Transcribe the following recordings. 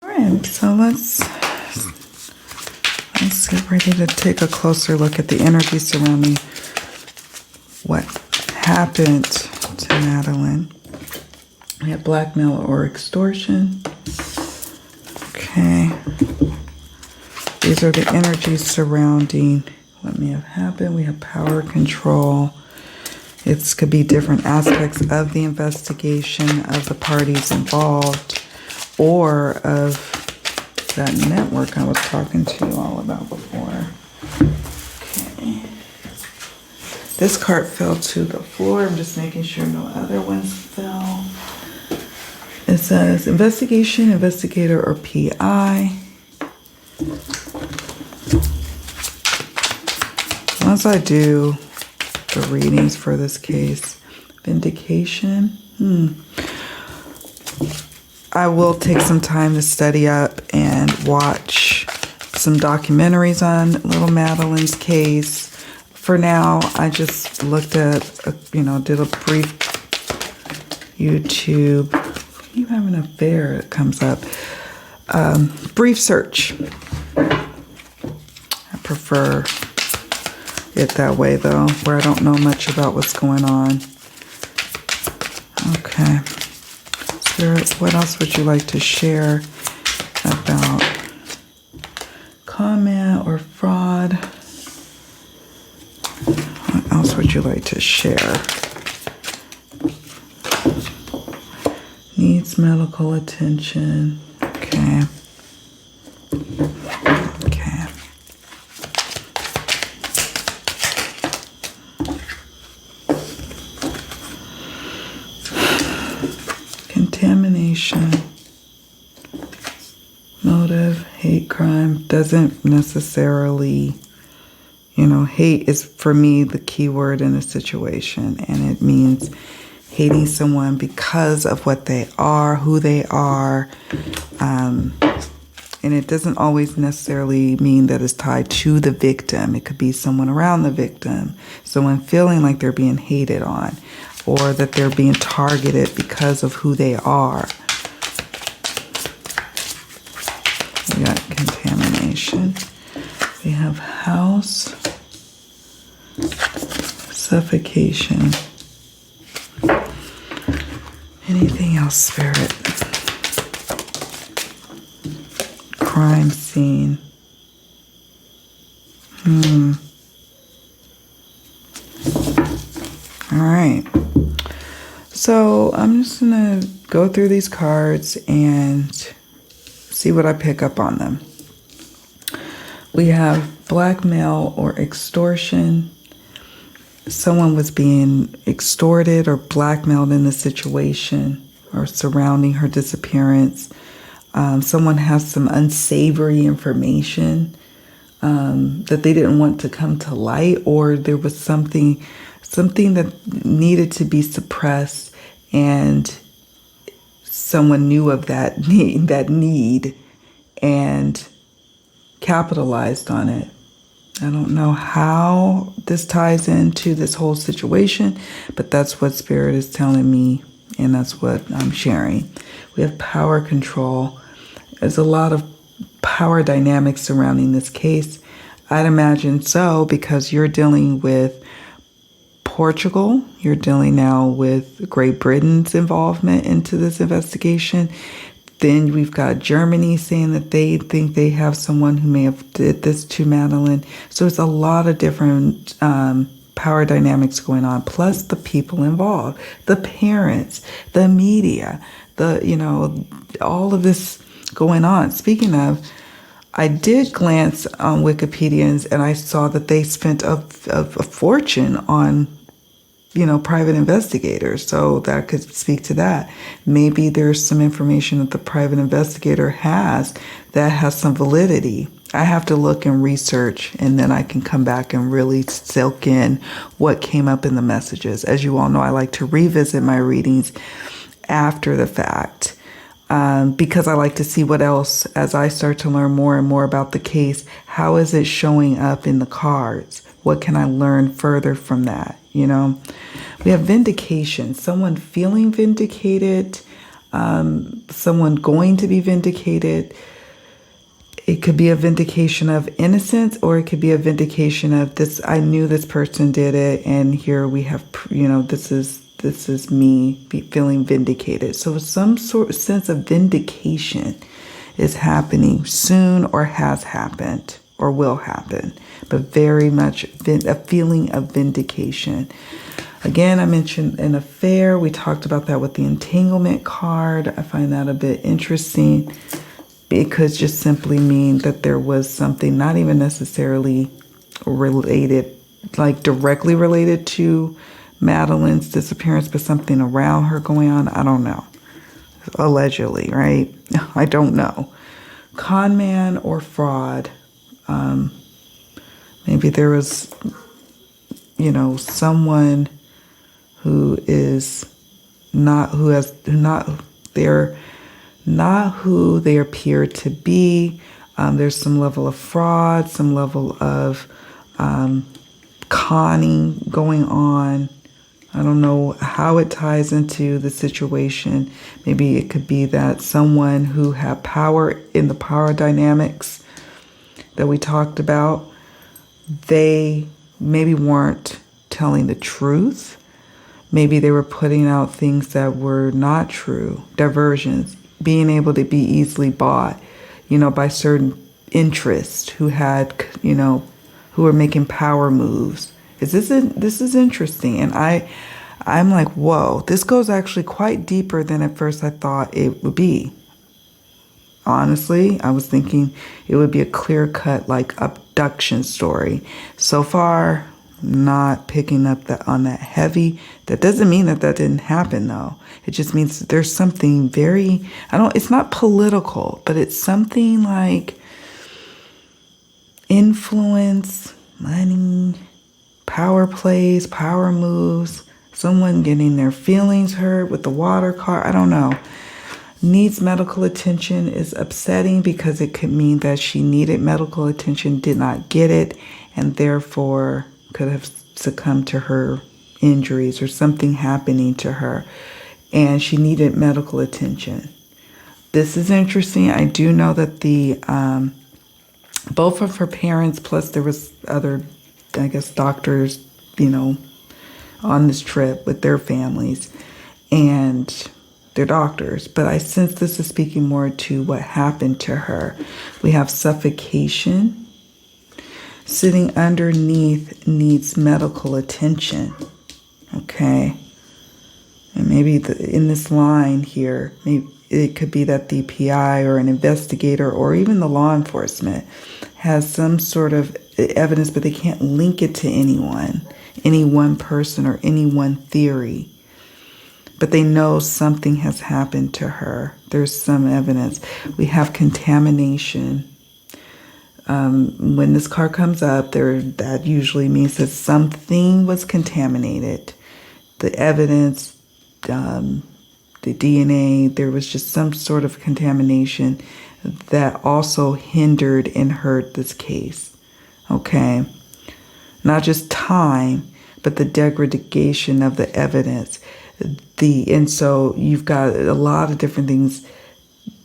Alright, so let's get ready to take a closer look at the energy surrounding what happened to Madeline. We have blackmail or extortion. Okay. These are the energies surrounding what may have happened. We have power control. It could be different aspects of the investigation of the parties involved, or of that network I was talking to you all about before. Okay. This card fell to the floor. I'm just making sure no other ones fell. It says investigation, investigator, or PI. Once I do the readings for this case, vindication. I will take some time to study up and watch some documentaries on little Madeline's case. For now, I just looked at, did a brief YouTube. You have an affair, it comes up. Brief search. I prefer it that way, though, where I don't know much about what's going on. Okay. What else would you like to share about comment or fraud? What else would you like to share? Needs medical attention. Okay. Okay. Contamination, motive, hate crime doesn't necessarily, hate is for me the key word in a situation, and it means hating someone because of what they are, who they are, and it doesn't always necessarily mean that it's tied to the victim. It could be someone around the victim, someone feeling like they're being hated on, or that they're being targeted because of who they are. We got contamination. We have house, suffocation. Anything else, Spirit? Crime scene. All right. So I'm just going to go through these cards and see what I pick up on them. We have blackmail or extortion. Someone was being extorted or blackmailed in the situation or surrounding her disappearance. Someone has some unsavory information that they didn't want to come to light, or there was something that needed to be suppressed, and someone knew of that need and capitalized on it. I don't know how this ties into this whole situation, but that's what Spirit is telling me, and that's what I'm sharing. We have power control. There's a lot of power dynamics surrounding this case. I'd imagine so, because you're dealing with Portugal. You're dealing now with Great Britain's involvement into this investigation. Then we've got Germany saying that they think they have someone who may have did this to Madeline. So it's a lot of different power dynamics going on, plus the people involved, the parents, the media, all of this going on. Speaking of, I did glance on Wikipedians, and I saw that they spent a fortune on private investigators. So that could speak to that. Maybe there's some information that the private investigator has that has some validity. I have to look and research, and then I can come back and really soak in what came up in the messages. As you all know, I like to revisit my readings after the fact, because I like to see what else, as I start to learn more and more about the case, how is it showing up in the cards? What can I learn further from that? We have vindication, someone feeling vindicated, someone going to be vindicated. It could be a vindication of innocence, or it could be a vindication of this. I knew this person did it, and here we have, this is me feeling vindicated. So some sort of sense of vindication is happening soon, or has happened, or will happen, but very much a feeling of vindication. Again, I mentioned an affair. We talked about that with the entanglement card. I find that a bit interesting. It could just simply mean that there was something not even necessarily related, like directly related to Madeleine's disappearance, but something around her going on. I don't know. Allegedly, right? I don't know. Con man or fraud. Maybe there was, someone who is not who they appear to be. There's some level of fraud, some level of conning going on. I don't know how it ties into the situation. Maybe it could be that someone who had power in the power dynamics that we talked about, they maybe weren't telling the truth. Maybe they were putting out things that were not true, diversions, being able to be easily bought, by certain interests who had, who were making power moves. This is interesting. And I'm like, whoa, this goes actually quite deeper than at first I thought it would be. Honestly, I was thinking it would be a clear-cut, like, abduction story. So far, not picking up on that heavy. That doesn't mean that didn't happen, though. It just means that there's something very, it's not political, but it's something like influence, money, power plays, power moves, someone getting their feelings hurt with the water card. I don't know. Needs medical attention is upsetting because it could mean that she needed medical attention, did not get it, and therefore could have succumbed to her injuries or something happening to her, and she needed medical attention. This is interesting. I do know that the both of her parents, plus there was other, I guess, doctors, on this trip with their families, and they're doctors, but I sense this is speaking more to what happened to her. We have suffocation. Sitting underneath needs medical attention. Okay. And maybe in this line here, maybe it could be that the PI or an investigator or even the law enforcement has some sort of evidence, but they can't link it to anyone, any one person or any one theory. But they know something has happened to her. There's some evidence. We have contamination. When this card comes up, that usually means that something was contaminated. The evidence, the DNA, there was just some sort of contamination that also hindered and hurt this case. Okay? Not just time, but the degradation of the evidence. And so you've got a lot of different things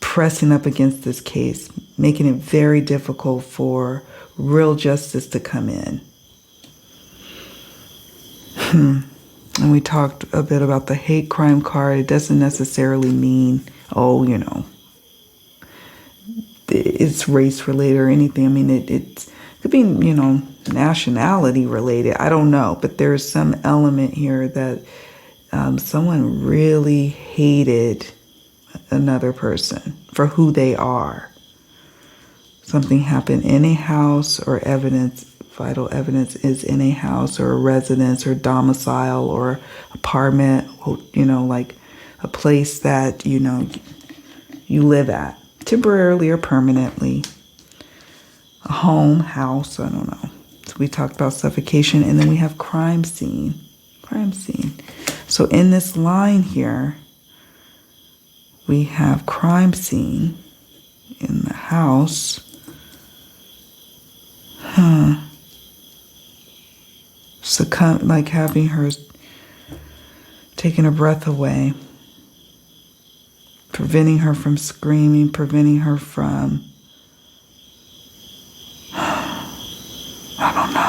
pressing up against this case, making it very difficult for real justice to come in. And we talked a bit about the hate crime card. It doesn't necessarily mean, it's race related or anything. I mean, it could be, nationality related. I don't know. But there's some element here that someone really hated another person for who they are. Something happened in a house or evidence vital evidence is in a house or a residence or domicile or apartment, like a place that, you live at temporarily or permanently. A home, house, I don't know. So we talked about suffocation, and then we have crime scene. Crime scene. So in this line here, we have crime scene in the house. Succumb, like having her taking her breath away, preventing her from screaming, preventing her from, I don't know.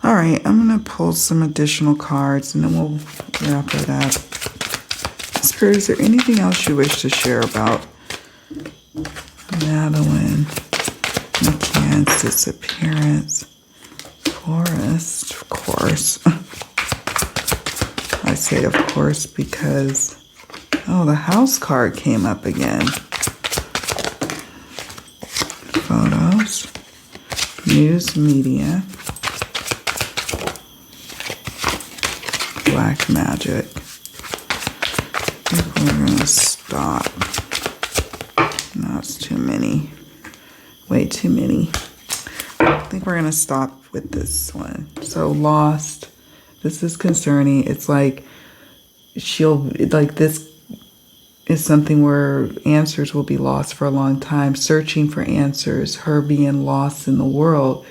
All right, I'm going to pull some additional cards and then we'll wrap it up. Spirit, is there anything else you wish to share about Madeleine McCann's disappearance? Forest, of course. I say of course because, the house card came up again. Photos, news media, black magic. I think we're going to stop. No, it's too many. Way too many. I think we're going to stop with this one. So lost. This is concerning. It's like this is something where answers will be lost for a long time. Searching for answers. Her being lost in the world.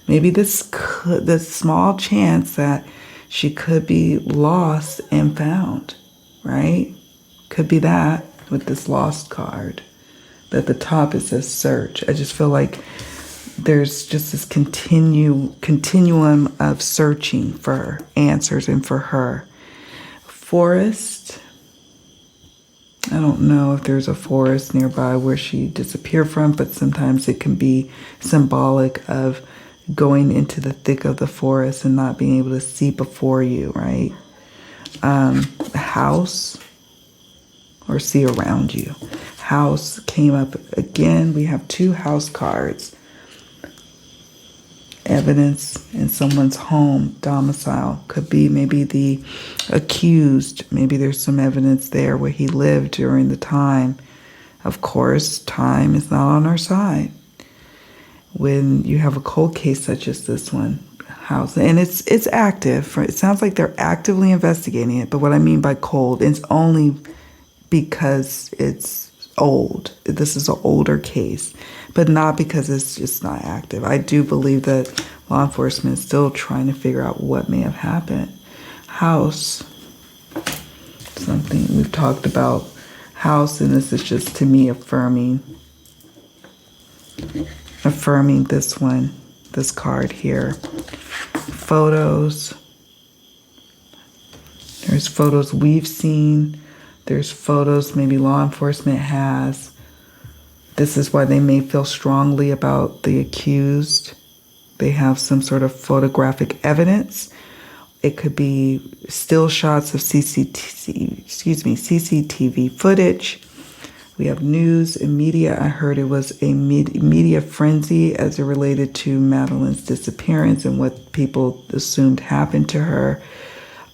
Maybe this small chance that she could be lost and found. Right? Could be that with this lost card. At the top it says search. I just feel like there's just this continuum of searching for answers and for her. Forest. I don't know if there's a forest nearby where she disappeared from, but sometimes it can be symbolic of going into the thick of the forest and not being able to see before you, right? House or see around you. House came up again. We have two house cards. Evidence in someone's home, domicile. Could be maybe the accused. Maybe there's some evidence there where he lived during the time. Of course, time is not on our side. When you have a cold case such as this one, house, and it's active. It sounds like they're actively investigating it. But what I mean by cold, it's only because it's old. This is an older case, but not because it's just not active. I do believe that law enforcement is still trying to figure out what may have happened. House, something we've talked about. House, and this is just to me affirming this one, this card here. Photos. There's photos we've seen. There's photos maybe law enforcement has. This is why they may feel strongly about the accused. They have some sort of photographic evidence. It could be still shots of CCTV footage. We have news and media. I heard it was a media frenzy as it related to Madeleine's disappearance and what people assumed happened to her.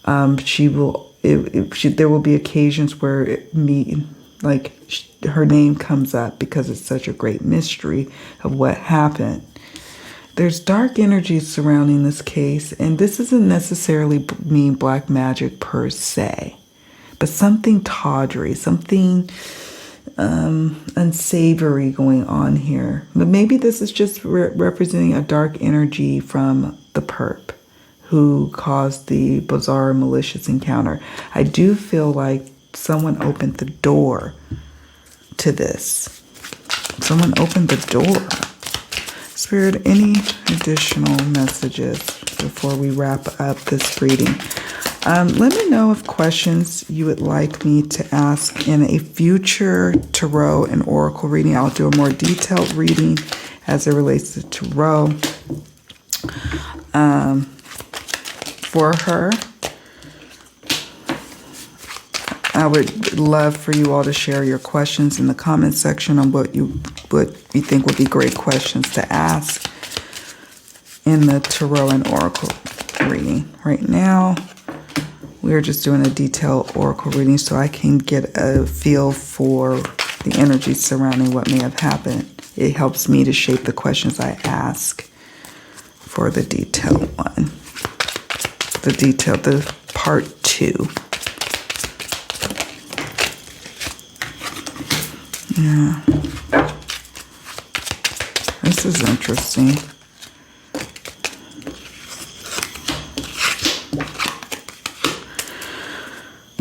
There will be occasions where her name comes up because it's such a great mystery of what happened. There's dark energy surrounding this case, and this doesn't necessarily mean black magic per se, but something tawdry, something unsavory going on here. But maybe this is just representing a dark energy from the perp who caused the bizarre malicious encounter. I do feel like someone opened the door to this. Someone opened the door. Spirit, any additional messages before we wrap up this reading? Let me know if questions you would like me to ask in a future tarot and oracle reading. I'll do a more detailed reading as it relates to tarot. For her, I would love for you all to share your questions in the comment section on what you think would be great questions to ask in the Tarot and Oracle reading. Right now, we're just doing a detailed Oracle reading so I can get a feel for the energy surrounding what may have happened. It helps me to shape the questions I ask for the detailed one. The part 2. Yeah. This is interesting.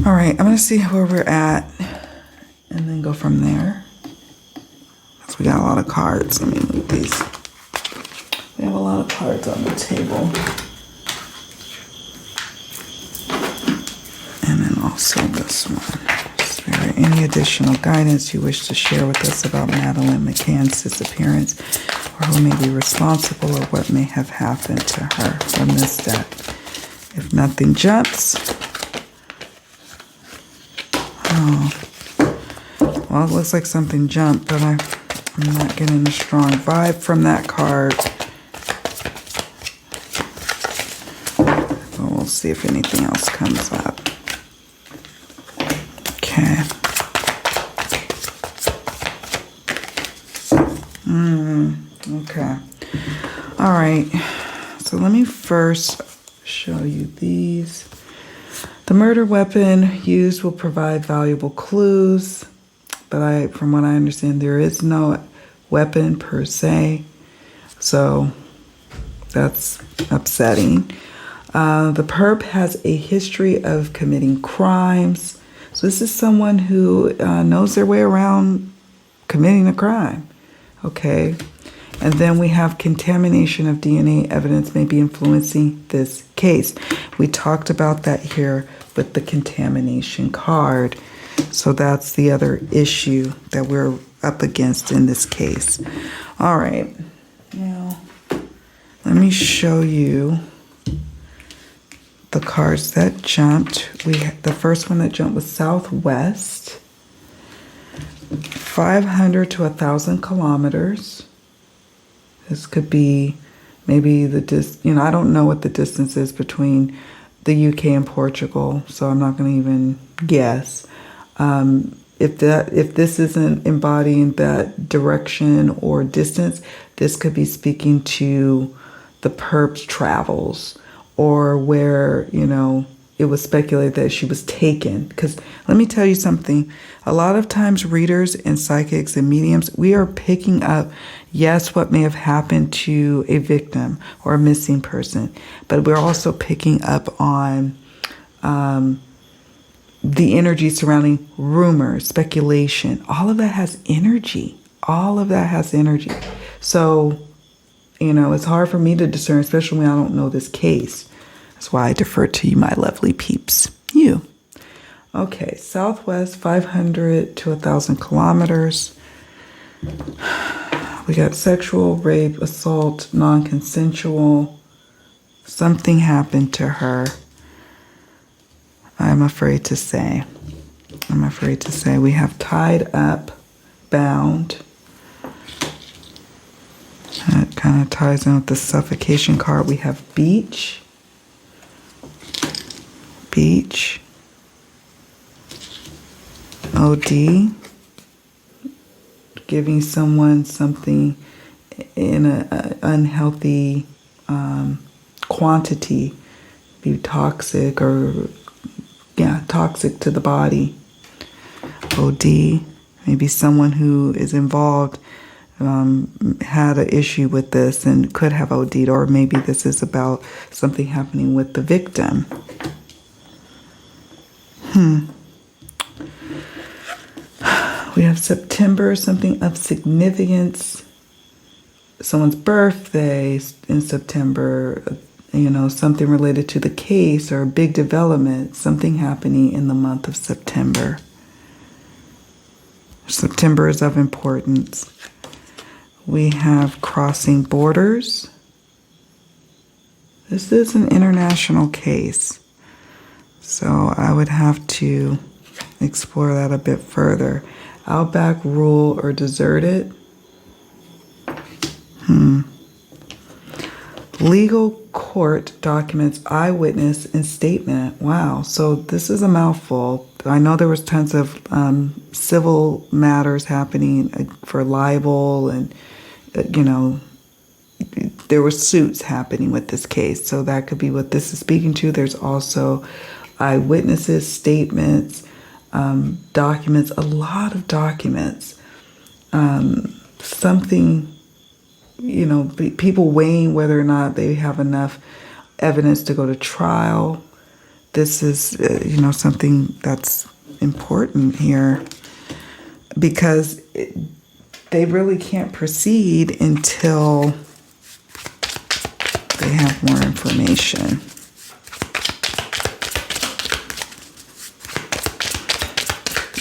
All right, I'm going to see where we're at and then go from there. So we got a lot of cards. Let me move these. We have a lot of cards on the table. And then also this one. Is there any additional guidance you wish to share with us about Madeleine McCann's disappearance, or who may be responsible, or what may have happened to her from this deck? If nothing jumps... Oh, well, it looks like something jumped, but I'm not getting a strong vibe from that card. But we'll see if anything else comes up. Okay. Okay. All right. So let me first show you these. The murder weapon used will provide valuable clues, but from what I understand, there is no weapon per se, so that's upsetting. The perp has a history of committing crimes, so this is someone who knows their way around committing a crime, okay? And then we have contamination of DNA evidence may be influencing this case. We talked about that here with the contamination card. So that's the other issue that we're up against in this case. All right. Now, let me show you the cards that jumped. The first one that jumped was Southwest. 500 to 1,000 kilometers. This could be maybe I don't know what the distance is between the UK and Portugal, so I'm not going to even guess. If this isn't embodying that direction or distance, this could be speaking to the perp's travels, or where, it was speculated that she was taken. Because let me tell you something. A lot of times readers and psychics and mediums, we are picking up, yes, what may have happened to a victim or a missing person. But we're also picking up on the energy surrounding rumors, speculation. All of that has energy. All of that has energy. So, it's hard for me to discern, especially when I don't know this case. That's why I defer to you, my lovely peeps. You. Okay, Southwest, 500 to 1,000 kilometers. We got sexual, rape, assault, non-consensual. Something happened to her. I'm afraid to say. We have tied up, bound. That kind of ties in with the suffocation card. We have beach. OD. Giving someone something in an unhealthy quantity. Be toxic or, toxic to the body. OD. Maybe someone who is involved had an issue with this and could have OD'd, or maybe this is about something happening with the victim. We have September, something of significance. Someone's birthday in September, something related to the case or a big development, something happening in the month of September. September is of importance. We have crossing borders. This is an international case. So I would have to explore that a bit further. Outback, rule, or deserted. Legal court documents, eyewitness, and statement. Wow. So this is a mouthful. I know there was tons of civil matters happening for libel, and there were suits happening with this case. So that could be what this is speaking to. There's also eyewitnesses, statements, documents, a lot of documents. Something, people weighing whether or not they have enough evidence to go to trial. This is, something that's important here, because they really can't proceed until they have more information.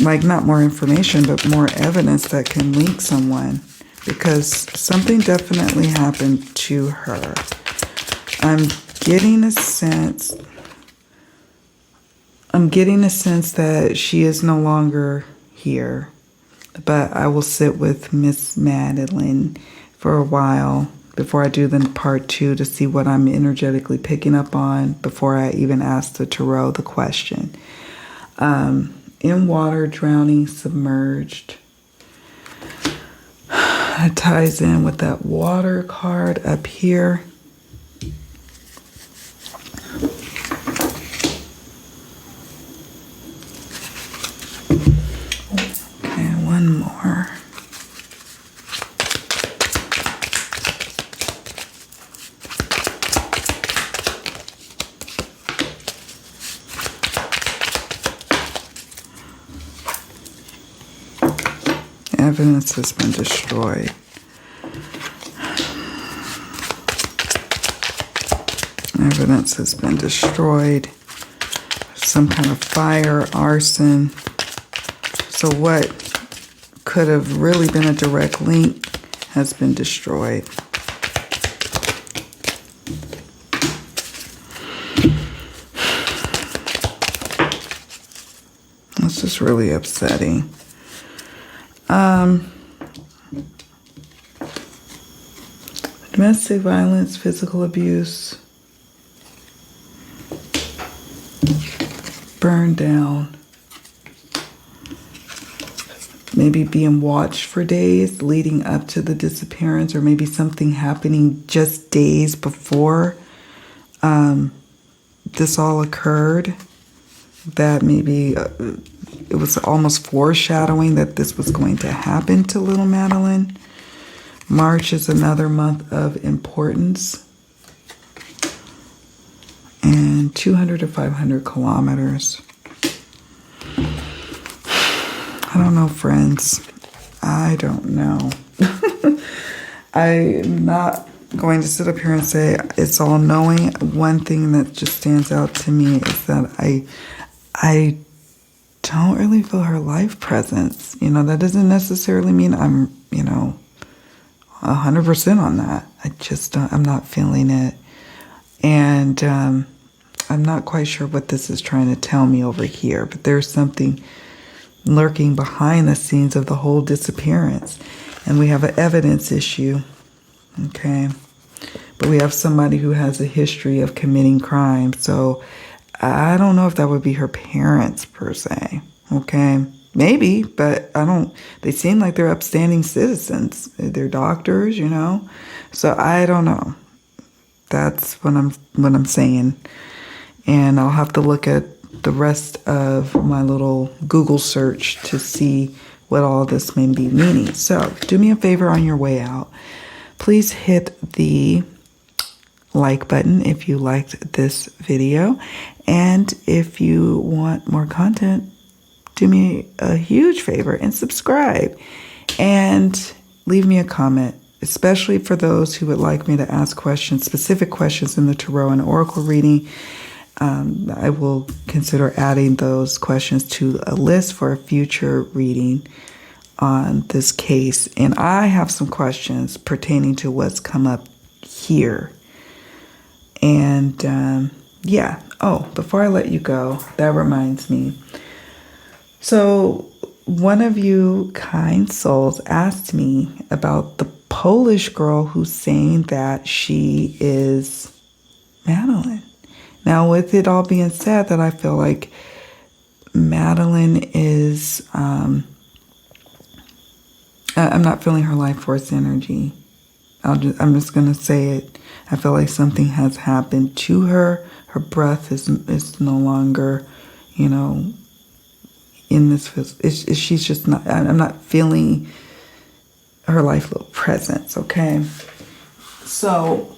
Like, not more information, but more evidence that can link someone, because something definitely happened to her. I'm getting a sense that she is no longer here, but I will sit with Miss Madeleine for a while before I do the part 2 to see what I'm energetically picking up on before I even ask the tarot the question. In water, drowning, submerged. It ties in with that water card up here. Okay, one more. Evidence has been destroyed. Evidence has been destroyed. Some kind of fire, arson. So what could have really been a direct link has been destroyed. This is really upsetting. Domestic violence, physical abuse, burned down, maybe being watched for days leading up to the disappearance, or maybe something happening just days before this all occurred, that maybe it was almost foreshadowing that this was going to happen to little Madeline. March is another month of importance. And 200 to 500 kilometers. I don't know, friends. I don't know. I'm not going to sit up here and say it's all knowing. One thing that just stands out to me is that I don't really feel her life presence. That doesn't necessarily mean I'm, 100% on that. I just don't, I'm not feeling it. And I'm not quite sure what this is trying to tell me over here, but there's something lurking behind the scenes of the whole disappearance. And we have an evidence issue, okay? But we have somebody who has a history of committing crime, so I don't know if that would be her parents per se, okay? Maybe, but they seem like they're upstanding citizens. They're doctors, so I don't know. That's what I'm saying. And I'll have to look at the rest of my little Google search to see what all this may be meaning. So do me a favor on your way out. Please hit the like button if you liked this video. And if you want more content, do me a huge favor and subscribe. And leave me a comment, especially for those who would like me to ask questions, specific questions in the tarot and oracle reading. I will consider adding those questions to a list for a future reading on this case. And I have some questions pertaining to what's come up here. And yeah. Oh, before I let you go, that reminds me. So one of you kind souls asked me about the Polish girl who's saying that she is Madeline. Now, with it all being said, that I feel like Madeline is, I'm not feeling her life force energy. I'm just going to say it. I feel like something has happened to her. Her breath is no longer, you know, in this. She's just not, I'm not feeling her life presence, okay? So,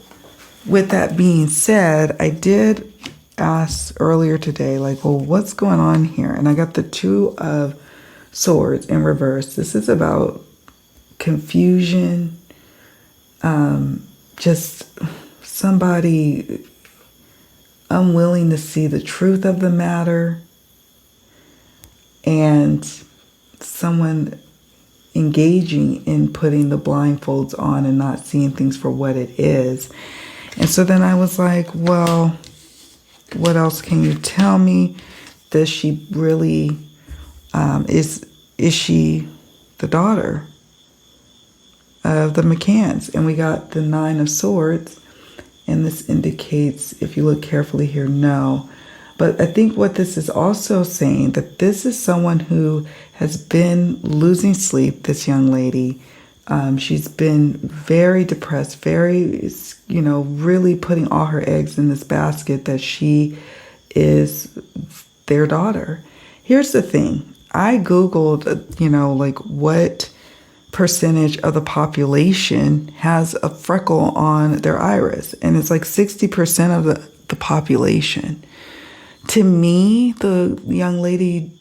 with that being said, I did ask earlier today, like, well, what's going on here? And I got the Two of Swords in reverse. This is about confusion, just somebody unwilling to see the truth of the matter, and someone engaging in putting the blindfolds on and not seeing things for what it is. And so then I was like, well, what else can you tell me? Does she really, is she the daughter of the McCanns? And we got the Nine of Swords, and this indicates, if you look carefully here, no. But I think what this is also saying, that this is someone who has been losing sleep, this young lady. She's been very depressed, very, you know, really putting all her eggs in this basket that she is their daughter. Here's the thing. I Googled, you know, like what percentage of the population has a freckle on their iris. And it's like 60% of the population. To me, the young lady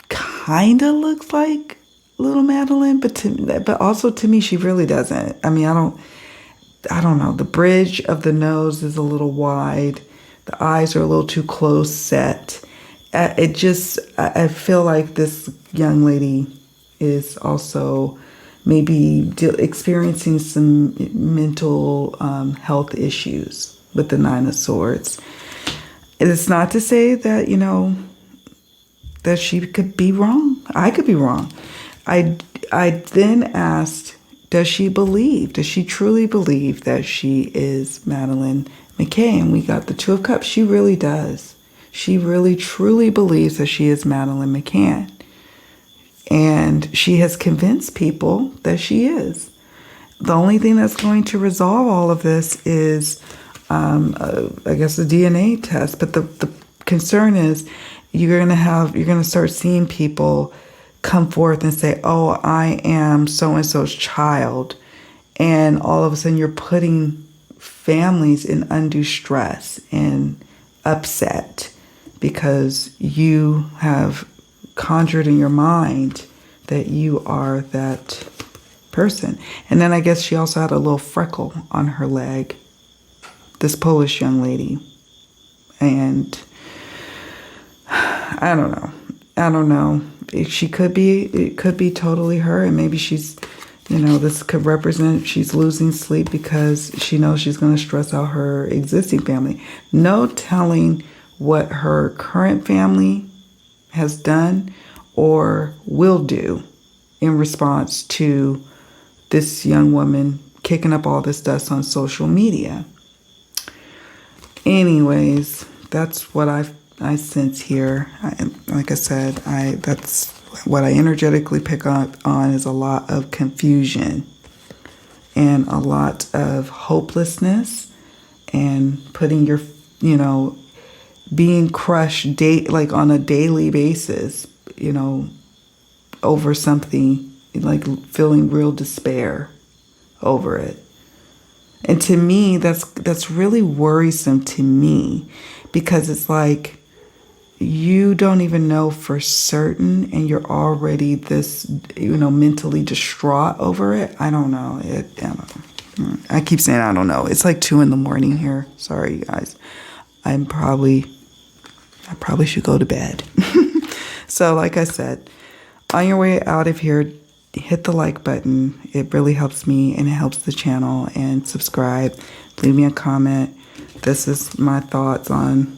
kind of looks like little Madeline, but also to me, she really doesn't. I mean, I don't know. The bridge of the nose is a little wide. The eyes are a little too close set. I feel like this young lady is also maybe experiencing some mental health issues with the Nine of Swords. It's not to say that, you know, that she could be wrong. I could be wrong. I then asked, does she truly believe that she is Madeleine McCann? And we got the Two of Cups. She really does. She really, truly believes that she is Madeleine McCann. And she has convinced people that she is. The only thing that's going to resolve all of this is, I guess, a DNA test. But the concern is you're going to start seeing people come forth and say, oh, I am so-and-so's child. And all of a sudden you're putting families in undue stress and upset because you have conjured in your mind that you are that person. And then I guess she also had a little freckle on her leg, this Polish young lady. And I don't know. It could be totally her, and maybe she's, you know, this could represent she's losing sleep because she knows she's going to stress out her existing family. No telling what her current family has done or will do in response to this young woman kicking up all this dust on social media. Anyways, that's what I sense here. Like I said, that's what I energetically pick up on is a lot of confusion and a lot of hopelessness and putting your, you know, being crushed like on a daily basis, you know, over something, like feeling real despair over it. And to me, that's really worrisome to me, because it's like you don't even know for certain and you're already this, you know, mentally distraught over it. I don't know. I keep saying I don't know. It's like 2 a.m. here. Sorry, you guys. I probably should go to bed. So like I said, on your way out of here, hit the like button. It really helps me and it helps the channel. And subscribe. Leave me a comment. This is my thoughts on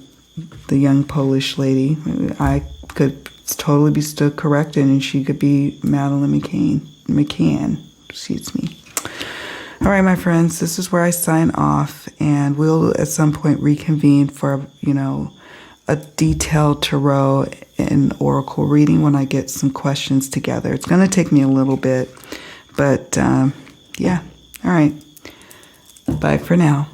the young Polish lady. I could totally be stood corrected, and she could be Madeleine McCann. Excuse me. All right, my friends, this is where I sign off, and we'll at some point reconvene for, you know, a detailed tarot and oracle reading when I get some questions together. It's going to take me a little bit, but yeah. All right. Bye for now.